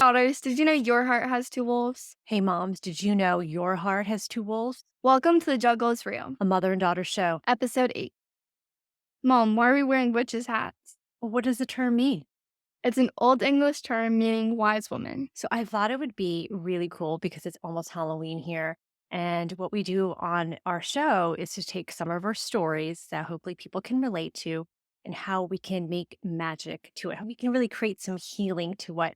Daughters, did you know your heart has two wolves? Hey, moms, did you know your heart has two wolves? Welcome to the Juggle is Real, A mother and daughter show. episode 8. Mom, why are we wearing witches' hats? Well, what does the term mean? It's an Old English term meaning wise woman. So I thought it would be really cool because it's almost Halloween here. And what we do on our show is to take some of our stories that hopefully people can relate to and how we can make magic to it, how we can really create some healing to what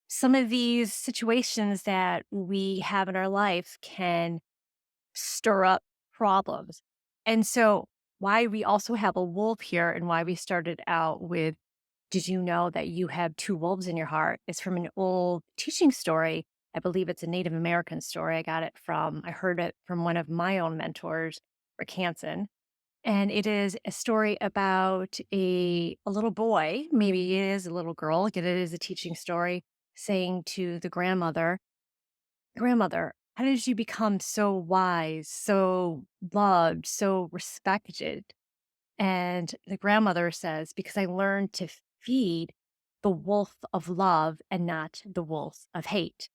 some of these situations that we have in our life can stir up problems. And so, why we also have a wolf here and why we started out with, did you know that you have two wolves in your heart? Is from an old teaching story. I believe it's a Native American story. I heard it from one of my own mentors, Rick Hansen. And it is a story about a little boy, maybe it is a little girl, again, it is a teaching story, saying to the grandmother, Grandmother, how did you become so wise, so loved, so respected? And the grandmother says, because I learned to feed the wolf of love and not the wolf of hate.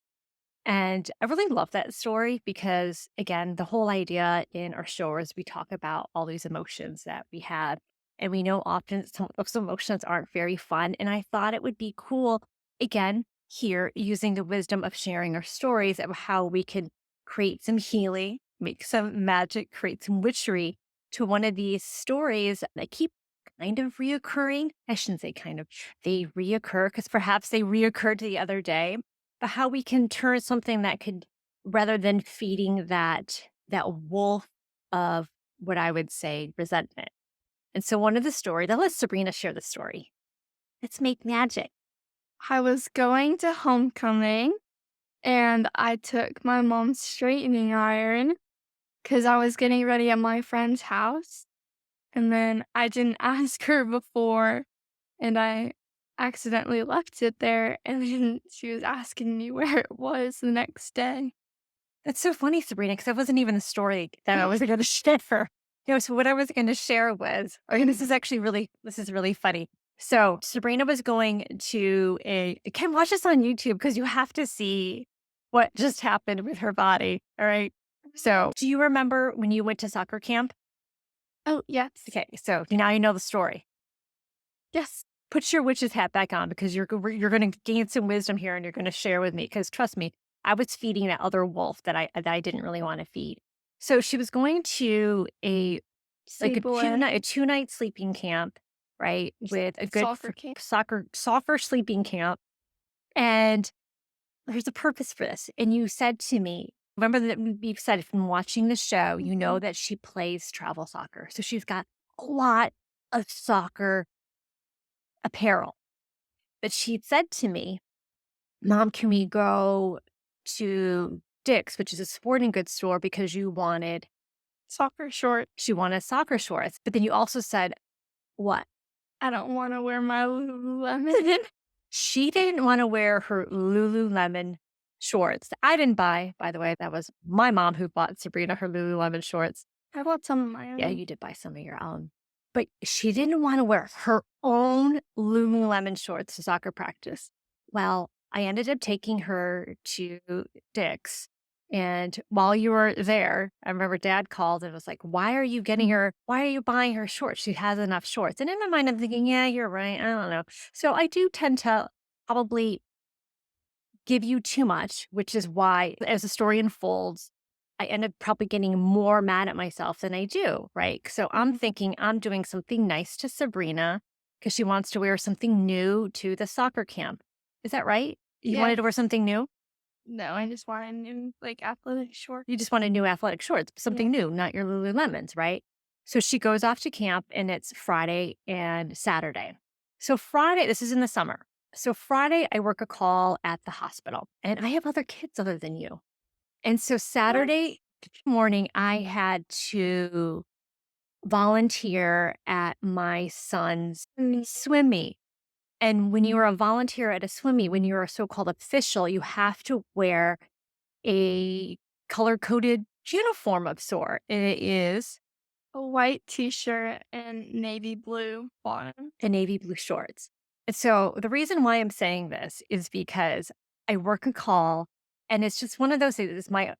And I really love that story because, again, the whole idea in our show is we talk about all these emotions that we have. And we know often some of those emotions aren't very fun. And I thought it would be cool, again, here using the wisdom of sharing our stories of how we can create some healing, make some magic, create some witchery to one of these stories that keep kind of reoccurring. I shouldn't say kind of, they reoccur because perhaps they reoccurred the other day, but how we can turn something that could, rather than feeding that wolf of what I would say resentment. And so one of the stories, now let Sabrina share the story. Let's make magic. I was going to homecoming and I took my mom's straightening iron because I was getting ready at my friend's house. And then I didn't ask her before and I accidentally left it there. And then she was asking me where it was the next day. That's so funny, Sabrina, because that wasn't even the story that I was going to share. So what I was going to share was, and this is really funny. So Sabrina was going to can watch this on YouTube because you have to see what just happened with her body. All right. So do you remember when you went to soccer camp? Oh, yes. Okay. So now you know the story. Yes. Put your witch's hat back on because you're going to gain some wisdom here and you're going to share with me. Because trust me, I was feeding that other wolf that I didn't really want to feed. So she was going to Sleepaway. a 2-night sleeping camp, right? With a good Soccer camp. soccer sleeping camp. And there's a purpose for this. And you said to me, remember that we've said from watching the show, you know that she plays travel soccer. So she's got a lot of soccer apparel. But she said to me, Mom, can we go to Dick's, which is a sporting goods store, because Soccer short. she wanted soccer shorts. But then you also said, what? I don't want to wear my Lululemon. She didn't want to wear her Lululemon shorts. I didn't buy, by the way, that was my mom who bought Sabrina her Lululemon shorts. I bought some of my Yeah, own. you did buy some of your own. But she didn't want to wear her own Lululemon shorts to soccer practice. Well, I ended up taking her to Dick's. And while you were there, I remember Dad called and was like, why are you buying her shorts? She has enough shorts. And in my mind, I'm thinking, yeah, you're right. I don't know. So I do tend to probably give you too much, which is why as the story unfolds, I end up probably getting more mad at myself than I do, right? So I'm thinking I'm doing something nice to Sabrina because she wants to wear something new to the soccer camp. Is that right? You Yeah. wanted to wear something new? No, I just wanted new, athletic shorts. You just wanted new athletic shorts, something new, not your Lululemons, right? So she goes off to camp and it's Friday and Saturday. So Friday, this is in the summer. So Friday, I work a call at the hospital and I have other kids other than you. And so Saturday morning, I had to volunteer at my son's swim meet. And when you are a volunteer at a swim meet, when you're a so-called official, you have to wear a color-coded uniform of sort. And it is A white t-shirt and navy blue bottom. the navy blue shorts. And so the reason why I'm saying this is because I work a call, and it's just one of those things.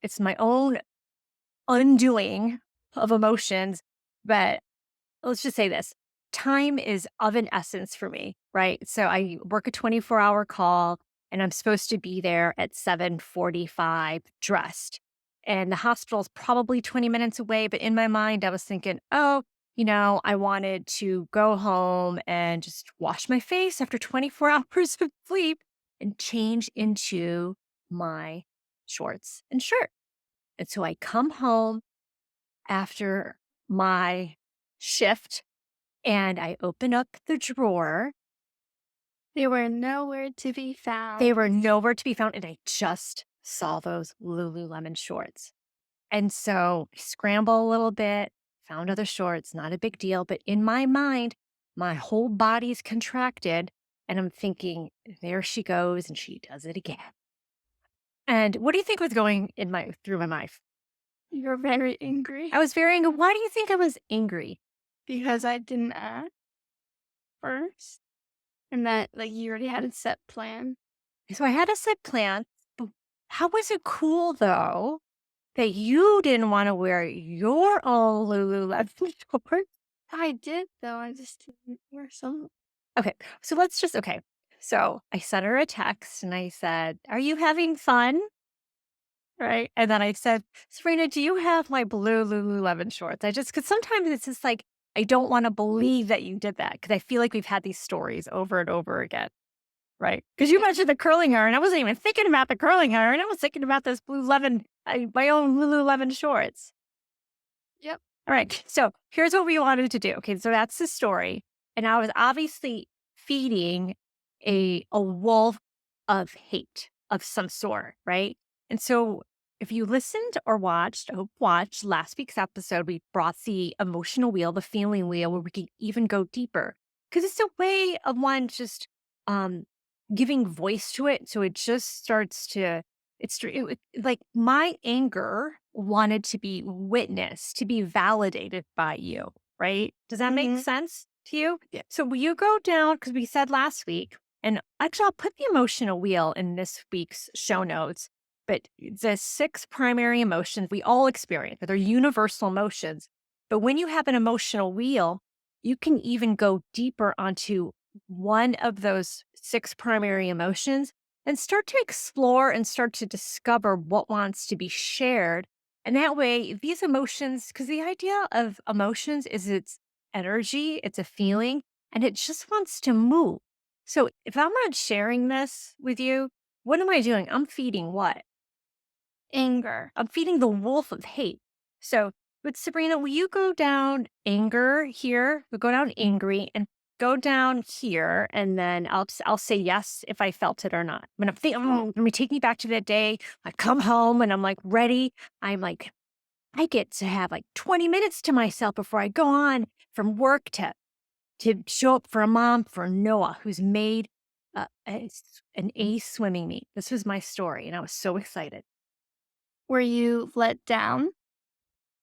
It's my own undoing of emotions. But let's just say this, time is of an essence for me, right? So I work a 24-hour call, and I'm supposed to be there at 7:45 dressed. And the hospital's probably 20 minutes away. But in my mind, I was thinking, oh, I wanted to go home and just wash my face after 24 hours of sleep and change into my shorts and shirt. And so I come home after my shift and I open up the drawer. They were nowhere to be They found. were nowhere to be found, and I just saw those Lululemon shorts. And so I scramble a little bit, found other shorts, not a big deal. But in my mind, my whole body's contracted, and I'm thinking, there she goes, and she does it again. And what do you think was going through my mind? You're very angry I was very angry. Why do you think I was angry? because I didn't ask first, and that like you already had a set plan. So I had a set plan. But how was it cool though that you didn't want to wear your own Lululemon shorts? I did though. I just didn't wear some. Okay, so okay. So I sent her a text and I said, "Are you having fun?" Right. And then I said, "Sabrina, do you have my blue Lululemon shorts?" Because sometimes it's just like, I don't want to believe that you did that because I feel like we've had these stories over and over again. Right. Because you mentioned the curling iron. I wasn't even thinking about the curling iron. I was thinking about this my own Lululemon shorts. Yep. All right. So here's what we wanted to do. Okay. So that's the story. And I was obviously feeding a wolf of hate of some sort. Right. And so if you listened or watched, I hope watched last week's episode, we brought the emotional wheel, the feeling wheel, where we can even go deeper. Because it's a way of one just um giving voice to it. So it just starts to like my anger wanted to be witnessed, to be validated by you, right? Does that make Mhm. sense to you? Yeah. So will you go down, because we said last week, and actually I'll put the emotional wheel in this week's show notes, but the 6 primary emotions we all experience, they're universal emotions. But when you have an emotional wheel, you can even go deeper onto one of those 6 primary emotions and start to explore and start to discover what wants to be shared. And that way, these emotions, because the idea of emotions is it's energy, it's a feeling, and it just wants to move. So if I'm not sharing this with you, what am I doing? I'm feeding what? Anger. I'm feeding the wolf of hate. So, but Sabrina, will you go down anger here? We'll go down angry and go down here, and then I'll say yes if I felt it or not. When I'm thinking, oh, let me take me back to that day. I come home and I'm like ready. I'm like, I get to have like 20 minutes to myself before I go on from work to show up for a mom for Noah, who's made an ace swimming meet. This was my story, and I was so excited. Were you let down,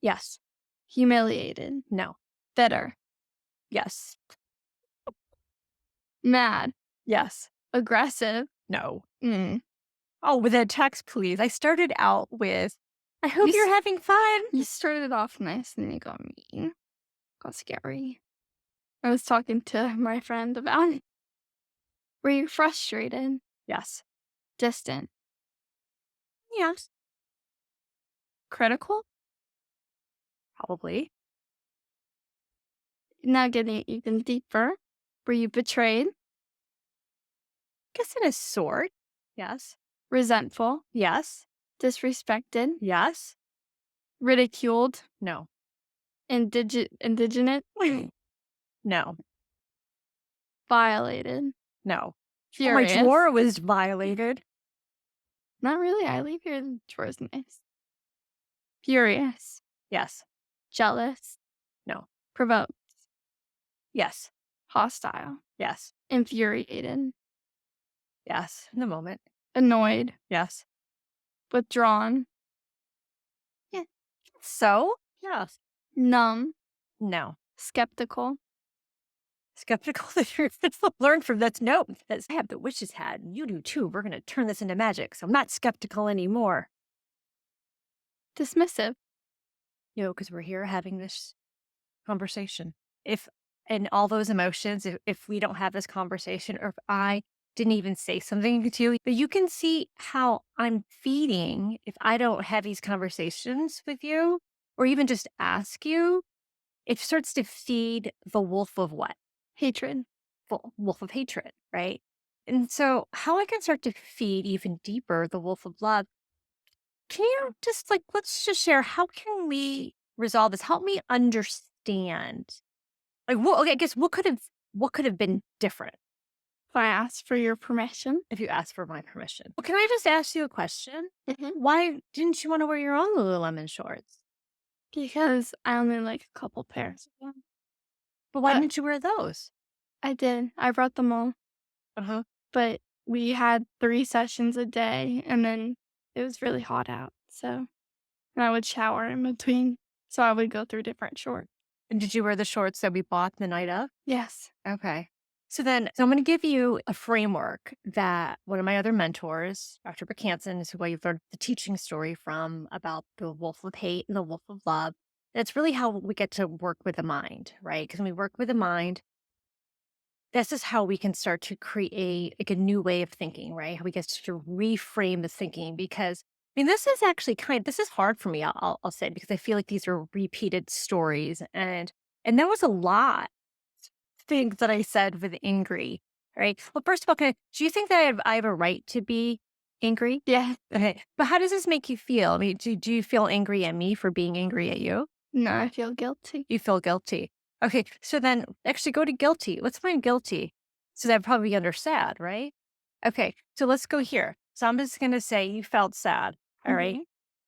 Yes. humiliated, No. bitter, Yes. mad, Yes. aggressive? No. Mm. Oh, with a text, please. I started out with, I You hope you're s- having fun. you started off nice and then you got mean. Got scary. I was talking to my friend about it. Were you frustrated, Yes. distant, Yes. critical? Probably. Now getting even deeper. Were you betrayed, Guess in a sort. Yes. resentful, Yes. disrespected, Yes. ridiculed, No. indignant, No. violated, No. Oh, my furious? drawer was violated. Not really. I leave your drawers nice. Furious, Yes. jealous, No. provoked, Yes. hostile, Yes. infuriated, Yes. In the moment. annoyed, Yes. withdrawn, Yeah. So? Yes. numb, No. skeptical, skeptical that you're going to learn from that's no, that's I have the witch's hat and you do too. We're going to turn this into magic. So I'm not skeptical anymore, Dismissive. because we're here having this conversation. If and all those emotions, if we don't have this conversation, or if I didn't even say something to you, but you can see how I'm feeding if I don't have these conversations with you, or even just ask you, it starts to feed the wolf of what? Hatred. Wolf of hatred, right? And so, how I can start to feed even deeper the wolf of love, can you just let's just share how can we resolve this? Help me understand. Okay, I guess what could have been different If I ask for your permission. if you asked for my permission? Well, can I just ask you a question? Mhm. Why didn't you want to wear your own Lululemon shorts? Because I only like a couple pairs of them. But why Uh, didn't you wear those? I did. I brought them all, Uh huh. but we had 3 sessions a day, and then it was really hot out, so and I would shower in between, so I would go through different shorts. And did you wear the shorts that we bought the night of? Yes. Okay. So I'm going to give you a framework that one of my other mentors, Dr. Hansen, is who I've learned the teaching story from about the wolf of hate and the wolf of love. And it's really how we get to work with the mind, right? Because when we work with the mind, this is how we can start to create like a new way of thinking, right? How we get to reframe the thinking. Because I mean, this is actually this is hard for me. I'll say because I feel like these are repeated stories, and there was a lot things that I said with angry, right? Well, first of all, do you think that I have a right to be angry? Yeah. Okay. But how does this make you feel? I mean, do you feel angry at me for being angry at you? No, I feel guilty. You feel guilty. Okay. So then actually go to guilty. Let's find guilty. So that'd probably be under sad, right? Okay. So let's go here. So I'm just going to say you felt sad. All right. Mhm.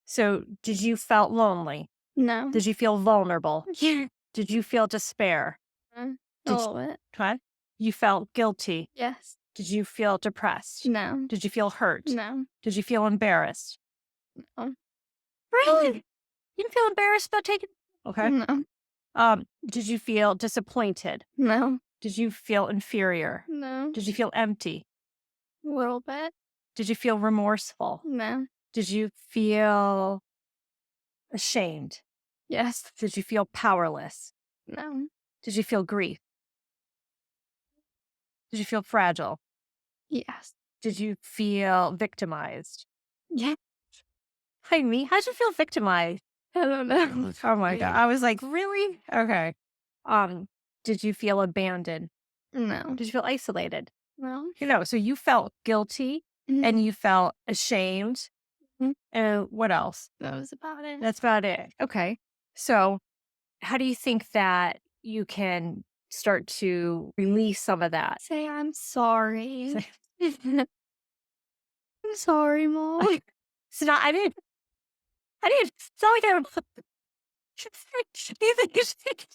So did you felt lonely? No. Did you feel vulnerable? Yeah. Did you feel despair? A Did little bit. what? You felt guilty? Yes. Did you feel depressed? No. Did you feel hurt? No. Did you feel embarrassed? No. Really? You didn't feel embarrassed about taking Okay. No. Did you feel disappointed? No. Did you feel inferior? No. Did you feel empty? A little bit. Did you feel remorseful? No. Did you feel ashamed? Yes. Did you feel powerless? No. Did you feel grief? Did you feel fragile? Yes. Did you feel victimized? Yeah. Like me? How'd you feel victimized? I don't know. Oh my God. I was like, really? Okay. Um, did you feel abandoned? No. Did you feel isolated? No. So you felt guilty Mhm. and you felt ashamed. Mhm. And what else? That was about it. That's about it. Okay. So how do you think that you can start to release some of that? Say I'm sorry. So I'm sorry, Mom. so now I didn't, it's not like I you think you should-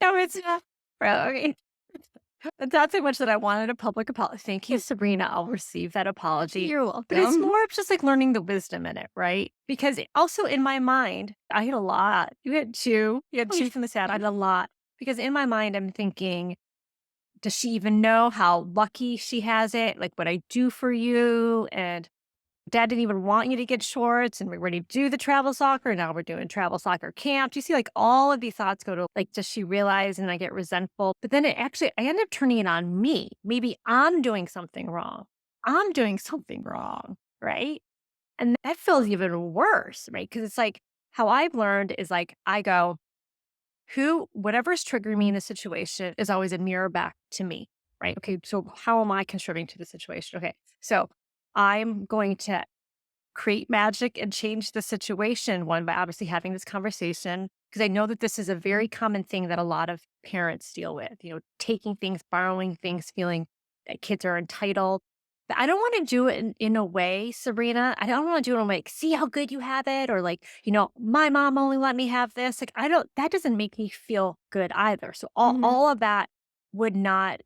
no, it's not. Bro, okay. It's not so much that I wanted a public apology. Thank you, Sabrina. I'll receive that apology. You're But it's welcome. more of just like learning the wisdom in it, right? Because also in my mind, I had a lot. You had two. You had two from the sad. I had a lot. Because in my mind, I'm thinking, does she even know how lucky she has it? Like what I do for you? And dad didn't even want you to get shorts and we're ready to do the travel soccer. Now we're doing travel soccer camp. Do you see like all of these thoughts go to like, does she realize and I get resentful? But then I end up turning it on me. Maybe I'm doing something wrong. I'm doing something wrong. Right. And that feels even worse. Right. Cause it's like how I've learned is like, I go, whatever's triggering me in the situation is always a mirror back to me. Right. Okay. So how am I contributing to the situation? Okay. So I'm going to create magic and change the situation. One, by obviously having this conversation, because I know that this is a very common thing that a lot of parents deal with, taking things, borrowing things, feeling that kids are entitled. But I don't want to do it in a way, Sabrina. I don't want to do it in a way, like, see how good you have it, or like, my mom only let me have this. Like, that doesn't make me feel good either. So Mhm. all of that would not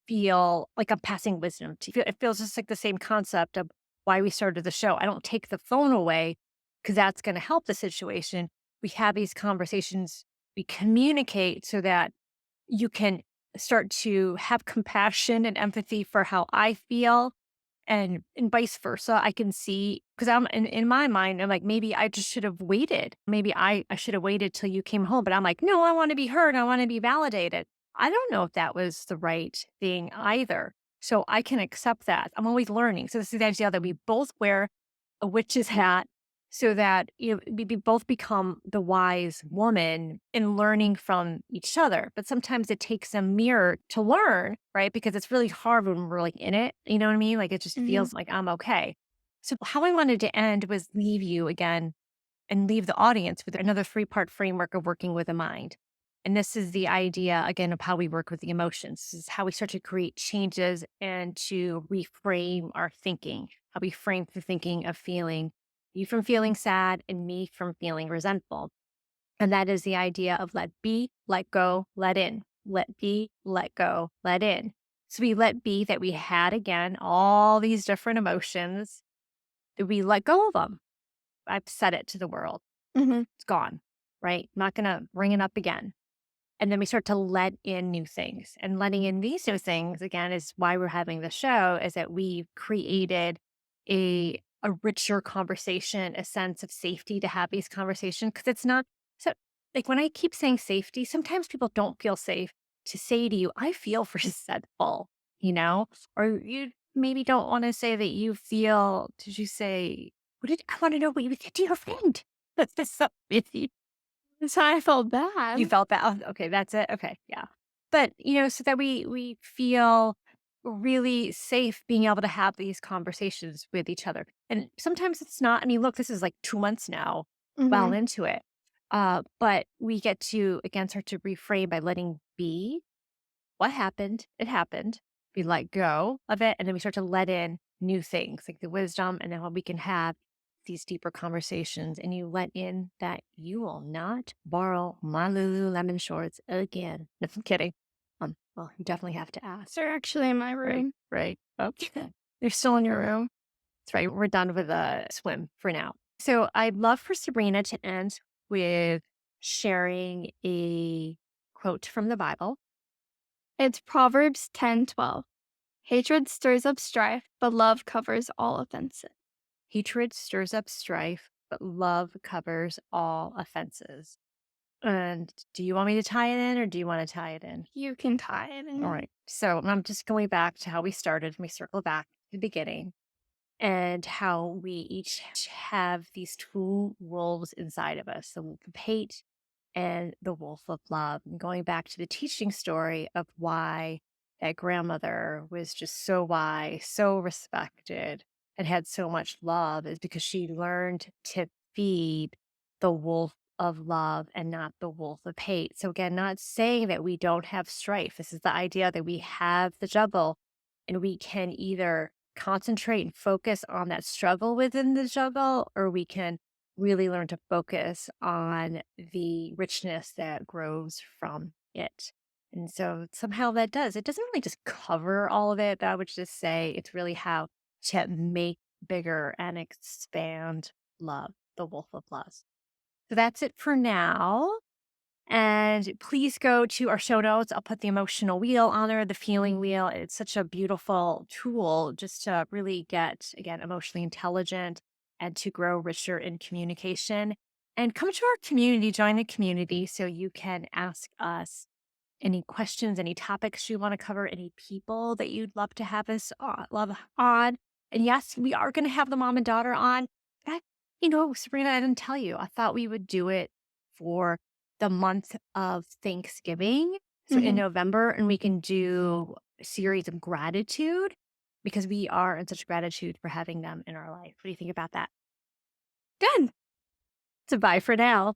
feel like I'm passing wisdom to you. It feels just like the same concept of why we started the show. I don't take the phone away because that's going to help the situation. We have these conversations, we communicate so that you can start to have compassion and empathy for how I feel and vice versa. I can see because I'm in my mind, I'm like, maybe I just should have waited. Maybe I should have waited till you came home. But I'm like, no, I want to be heard. I want to be validated. I don't know if that was the right thing either. So I can accept that. I'm always learning. So this is the idea that we both wear a witch's hat so that we both become the wise woman in learning from each other. But sometimes it takes a mirror to learn, right? Because it's really hard when we're like in it. You know what I mean? Like it just Mhm. feels like I'm okay. So how I wanted to end was leave you again and leave the audience with another three-part framework of working with a mind. And this is the idea, again, of how we work with the emotions. This is how we start to create changes and to reframe our thinking, how we frame the thinking of feeling, you from feeling sad and me from feeling resentful. And that is the idea of let be, let go, let in. Let be, let go, let in. So we let be that we had again all these different emotions, that we let go of them. I've said it to the world. Mhm. It's gone, right? Not gonna bring it up again. And then we start to let in new things. And letting in these new things, again, is why we're having the show, is that we've created a richer conversation, a sense of safety to have these conversations. Cause it's not so like when I keep saying safety, sometimes people don't feel safe to say to you, I feel resentful, you know? Or you maybe don't want to say that you feel, did you say, what did I want to know what you did to your friend? That's this so That's how I felt you bad. felt that? Oh, okay, that's it? Okay, yeah. But, so that we feel really safe being able to have these conversations with each other. And sometimes it's not. I mean, look, this is like 2 months now, well Mhm. into it. But we get to, again, start to reframe by letting be what happened, it happened. We let go of it, and then we start to let in new things like the wisdom, and then when we can have these deeper conversations, and you let in that you will not borrow my Lululemon shorts again. No, I'm kidding. Well, you definitely have to ask. They're actually in my Right, room. right. Okay. They're still in your room. That's right. We're done with the swim for now. So I'd love for Sabrina to end with sharing a quote from the Bible. It's Proverbs 10:12. Hatred stirs up strife, but love covers all offenses. Hatred stirs up strife, but love covers all offenses. And do you want me to tie it in or do you want to tie it in? You can tie it All in. right. So I'm just going back to how we started. We circle back to the beginning and how we each have these two wolves inside of us, the wolf of hate and the wolf of love. And going back to the teaching story of why that grandmother was just so wise, so respected, and had so much love is because she learned to feed the wolf of love and not the wolf of hate. So, again, not saying that we don't have strife. This is the idea that we have the juggle and we can either concentrate and focus on that struggle within the juggle, or we can really learn to focus on the richness that grows from it. And so somehow that does. It doesn't really just cover all of it, but I would just say it's really how to make bigger and expand love, the wolf of love. So that's it for now. And please go to our show notes. I'll put the emotional wheel on there, the feeling wheel. It's such a beautiful tool just to really get, again, emotionally intelligent and to grow richer in communication. And come to our community, join the community so you can ask us any questions, any topics you want to cover, any people that you'd love to have us love on. And yes, we are going to have the mom and daughter on. I, Sabrina, I didn't tell you. I thought we would do it for the month of Thanksgiving. So in Mhm. November, and we can do a series of gratitude because we are in such gratitude for having them in our life. What do you think about that? Good. So bye for now.